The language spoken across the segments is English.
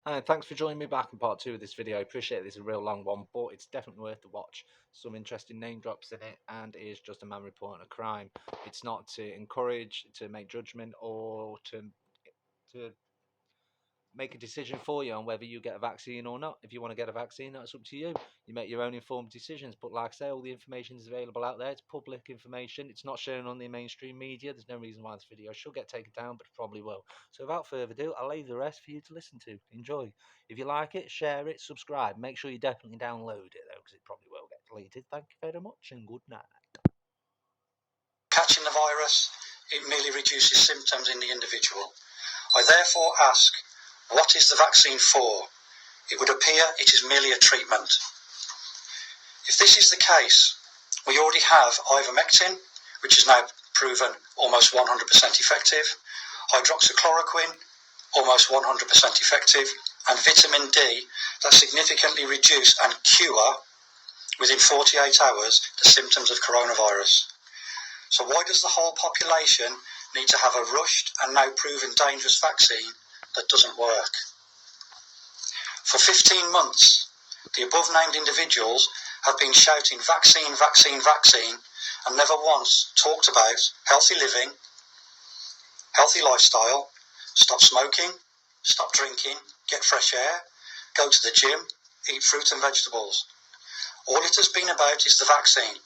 Hi, thanks for joining me back in part two of this video. I appreciate this is a real long one, but it's definitely worth the watch. Some interesting name drops in it, and it is just a man reporting a crime. It's not to encourage, to make judgment, or to make a decision for you on whether you get a vaccine or not. If you want to get a vaccine, that's up to you. You make your own informed decisions. But like I say, all the information is available out there. It's public information. It's not shown on the mainstream media. There's no reason why this video should get taken down, but it probably will. So without further ado, I'll leave the rest for you to listen to. Enjoy. If you like it, share it, subscribe. Make sure you definitely download it though, because it probably will get deleted. Thank you very much and good night. Catching the virus, it merely reduces symptoms in the individual. I therefore ask, what is the vaccine for? It would appear it is merely a treatment. If this is the case, we already have ivermectin, which is now proven almost 100% effective, hydroxychloroquine, almost 100% effective, and vitamin D that significantly reduce and cure within 48 hours the symptoms of coronavirus. So why does the whole population need to have a rushed and now proven dangerous vaccine that doesn't work? For 15 months, the above-named individuals have been shouting vaccine, vaccine, vaccine, and never once talked about healthy living, healthy lifestyle, stop smoking, stop drinking, get fresh air, go to the gym, eat fruit and vegetables. All it has been about is the vaccine.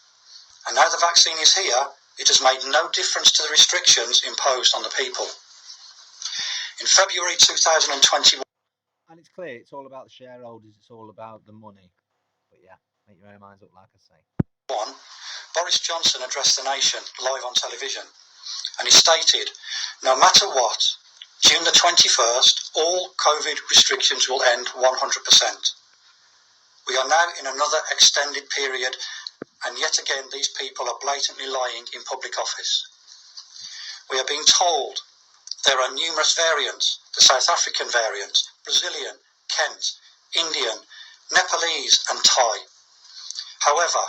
And now the vaccine is here, it has made no difference to the restrictions imposed on the people. In February 2021, And it's clear it's all about the shareholders, it's all about the money. But yeah, make your own minds up, like I say. Boris Johnson addressed the nation live on television, and he stated, no matter what, June the 21st, all COVID restrictions will end 100%. We are now in another extended period, and yet again these people are blatantly lying in public office. We are being told there are numerous variants, the South African variant, Brazilian, Kent, Indian, Nepalese and Thai. However,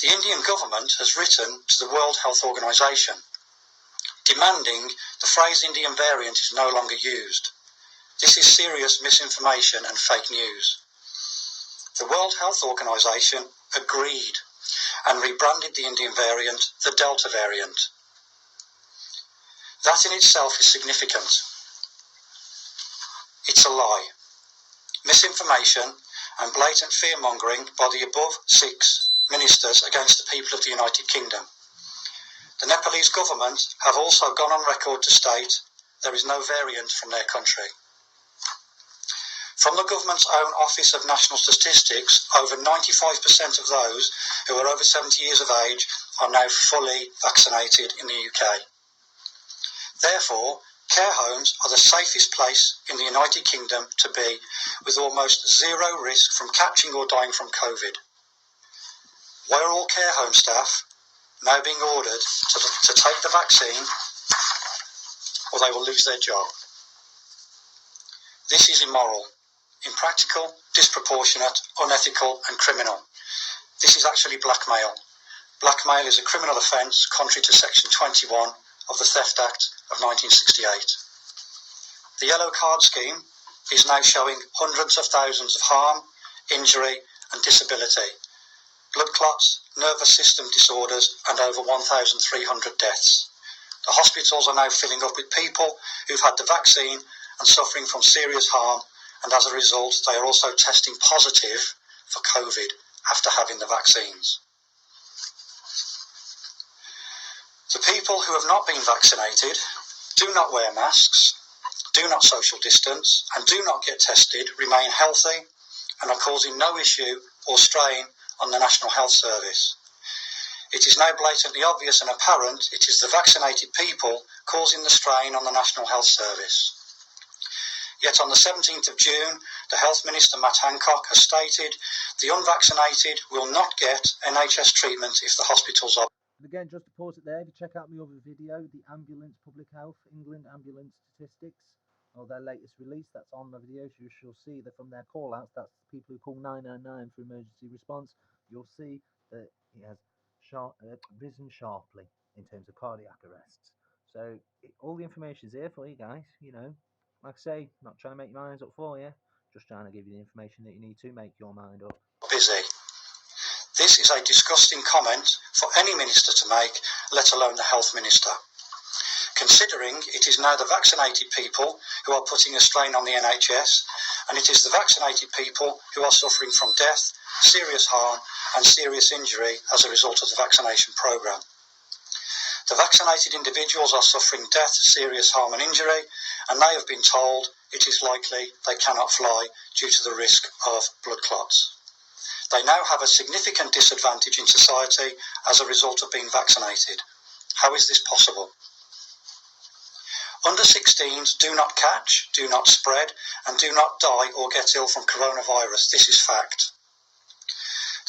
the Indian government has written to the World Health Organization demanding the phrase Indian variant is no longer used. This is serious misinformation and fake news. The World Health Organization agreed and rebranded the Indian variant the Delta variant. That in itself is significant. It's a lie, misinformation and blatant fear-mongering by the above 6 ministers against the people of the United Kingdom. The Nepalese government have also gone on record to state there is no variant from their country. From the government's own Office of National Statistics, over 95% of those who are over 70 years of age are now fully vaccinated in the UK. Therefore, care homes are the safest place in the United Kingdom to be, with almost zero risk from catching or dying from COVID. Why are all care home staff now being ordered to take the vaccine, or they will lose their job? This is immoral, impractical, disproportionate, unethical and criminal. This is actually blackmail. Blackmail is a criminal offence contrary to Section 21 of the Theft Act of 1968. The yellow card scheme is now showing hundreds of thousands of harm, injury and disability, blood clots, nervous system disorders and over 1,300 deaths. The hospitals are now filling up with people who've had the vaccine and suffering from serious harm, and as a result they are also testing positive for COVID after having the vaccines. The people who have not been vaccinated do not wear masks, do not social distance, and do not get tested, remain healthy, and are causing no issue or strain on the National Health Service. It is now blatantly obvious and apparent it is the vaccinated people causing the strain on the National Health Service. Yet on the 17th of June, the Health Minister Matt Hancock has stated the unvaccinated will not get NHS treatment if the hospitals are. Again, just to pause it there, if you check out my other video, the Ambulance Public Health England Ambulance Statistics, or their latest release, that's on the video, so you shall see that from their call-outs, that's the people who call 999 for emergency response, you'll see that it has risen sharply in terms of cardiac arrests. So all the information is here for you guys, you know, Like I say, not trying to make your minds up for you, just trying to give you the information that you need to make your mind up. Busy. This is a disgusting comment for any minister to make, let alone the health minister. Considering it is now the vaccinated people who are putting a strain on the NHS, and it is the vaccinated people who are suffering from death, serious harm and serious injury as a result of the vaccination programme. The vaccinated individuals are suffering death, serious harm and injury, and they have been told it is likely they cannot fly due to the risk of blood clots. They now have a significant disadvantage in society as a result of being vaccinated. How is this possible? Under 16s do not catch, do not spread, and do not die or get ill from coronavirus. This is fact.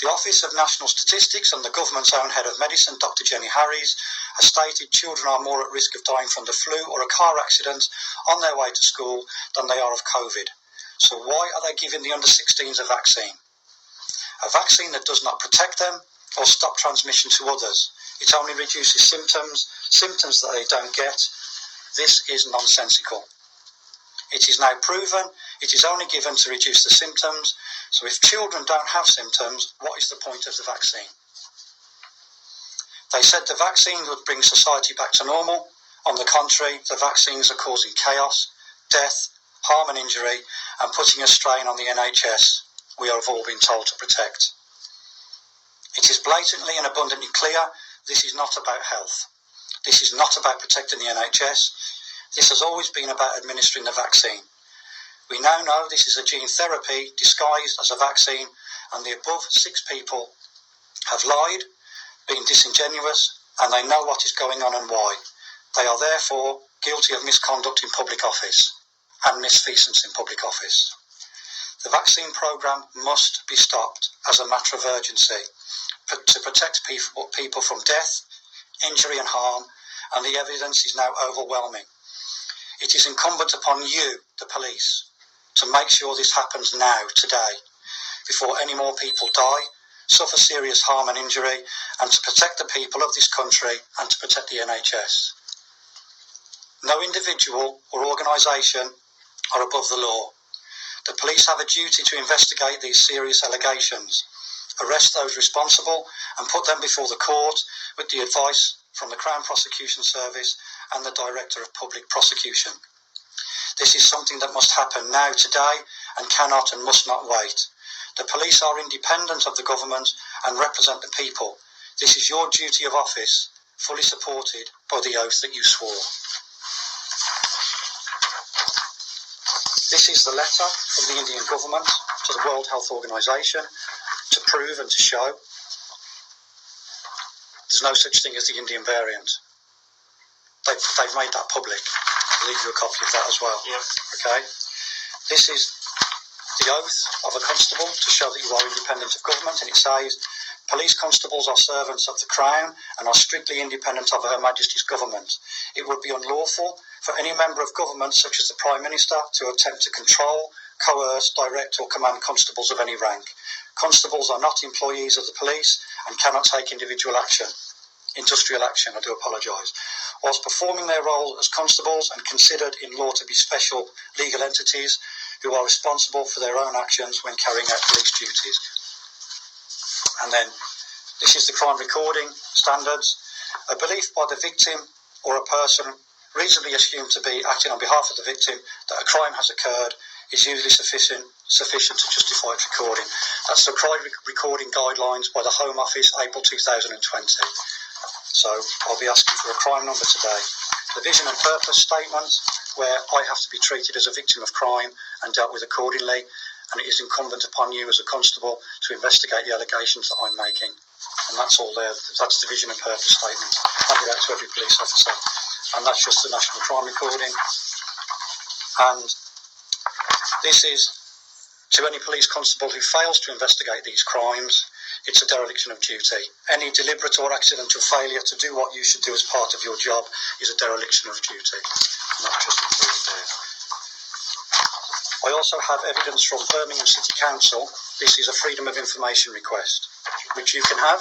The Office of National Statistics and the government's own head of medicine, Dr. Jenny Harries, has stated children are more at risk of dying from the flu or a car accident on their way to school than they are of COVID. So why are they giving the under 16s a vaccine? A vaccine that does not protect them or stop transmission to others. It only reduces symptoms that they don't get. This is nonsensical. It is now proven it is only given to reduce the symptoms, so if children don't have symptoms, what is the point of the vaccine? They said the vaccine would bring society back to normal. On the contrary, the vaccines are causing chaos, death, harm and injury, and putting a strain on the NHS we have all been told to protect. It is blatantly and abundantly clear this is not about health. This is not about protecting the NHS. This has always been about administering the vaccine. We now know this is a gene therapy disguised as a vaccine, and the above 6 people have lied, been disingenuous, and they know what is going on and why. They are therefore guilty of misconduct in public office and misfeasance in public office. The vaccine programme must be stopped as a matter of urgency to protect people from death, injury and harm, and the evidence is now overwhelming. It is incumbent upon you, the police, to make sure this happens now, today, before any more people die, suffer serious harm and injury, and to protect the people of this country and to protect the NHS. No individual or organisation are above the law. The police have a duty to investigate these serious allegations, arrest those responsible and put them before the court with the advice from the Crown Prosecution Service and the Director of Public Prosecution. This is something that must happen now, today, and cannot and must not wait. The police are independent of the government and represent the people. This is your duty of office, fully supported by the oath that you swore. This is the letter from the Indian government to the World Health Organization to prove and to show there's no such thing as the Indian variant. They've made that public. I'll leave you a copy of that as well. Yes. Okay. This is the oath of a constable to show that you are independent of government, and it says, police constables are servants of the Crown and are strictly independent of Her Majesty's government. It would be unlawful for any member of government, such as the Prime Minister, to attempt to control, coerce, direct or command constables of any rank. Constables are not employees of the police and cannot take industrial action, I do apologise, whilst performing their role as constables and considered in law to be special legal entities who are responsible for their own actions when carrying out police duties. And then, this is the crime recording standards. A belief by the victim or a person reasonably assumed to be acting on behalf of the victim that a crime has occurred is usually sufficient to justify its recording. That's the crime recording guidelines by the Home Office, April 2020. So I'll be asking for a crime number today. The vision and purpose statement, where I have to be treated as a victim of crime and dealt with accordingly, and it is incumbent upon you as a constable to investigate the allegations that I'm making. And that's all there. That's the vision and purpose statement. I'll give that to every police officer. And that's just the national crime recording. And this is to any police constable who fails to investigate these crimes. It's a dereliction of duty. Any deliberate or accidental failure to do what you should do as part of your job is a dereliction of duty. And that's just included there. I also have evidence from Birmingham City Council. This is a Freedom of Information request, which you can have.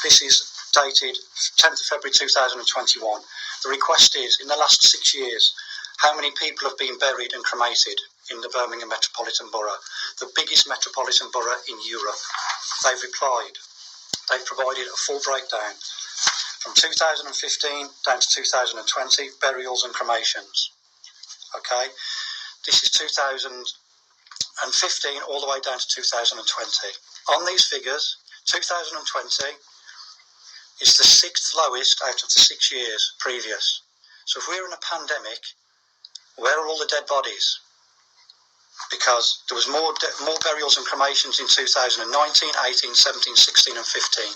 This is dated 10th of February 2021. The request is, in the last 6 years, How many people have been buried and cremated in the Birmingham Metropolitan Borough, the biggest metropolitan borough in Europe? They've replied. They've provided a full breakdown from 2015 down to 2020, burials and cremations. Okay, this is 2015 all the way down to 2020. On these figures, 2020 is the sixth lowest out of the 6 years previous. So if we're in a pandemic, where are all the dead bodies? Because there was more burials and cremations in 2019, 18, 17, 16 and 15.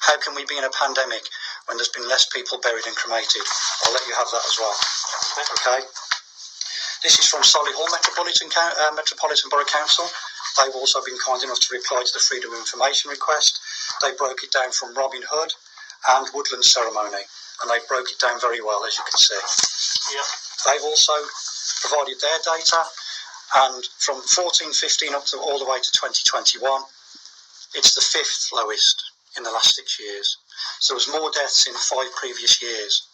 How can we be in a pandemic when there's been less people buried and cremated? I'll let you have that as well. Okay. This is from Solihull Metropolitan Borough Council. They've also been kind enough to reply to the Freedom of Information request. They broke it down from Robin Hood and Woodland Ceremony, and they broke it down very well, as you can see. Yep. They've also provided their data, and from 14-15 up to all the way to 2021, it's the fifth lowest in the last 6 years. So there was more deaths in 5 previous years.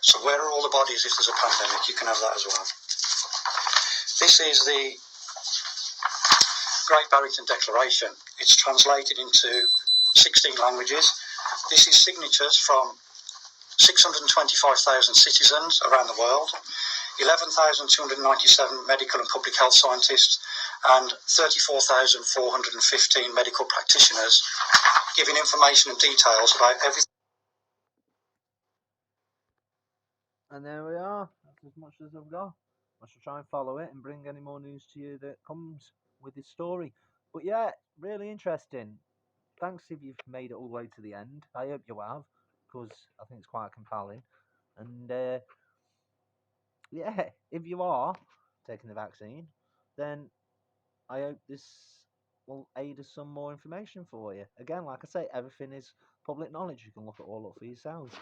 So where are all the bodies if there's a pandemic? You can have that as well. This is the Great Barrington Declaration. It's translated into 16 languages. This is signatures from 625,000 citizens around the world, 11,297 medical and public health scientists, and 34,415 medical practitioners, giving information and details about everything. And there we are. That's as much as I've got. I shall try and follow it and bring any more news to you that comes with this story. But yeah, really interesting. Thanks if you've made it all the way to the end. I hope you have, because I think it's quite compelling. And yeah, if you are taking the vaccine, then I hope this will aid us some more information for you. Again, like I say, everything is public knowledge. You can look it all up for yourselves.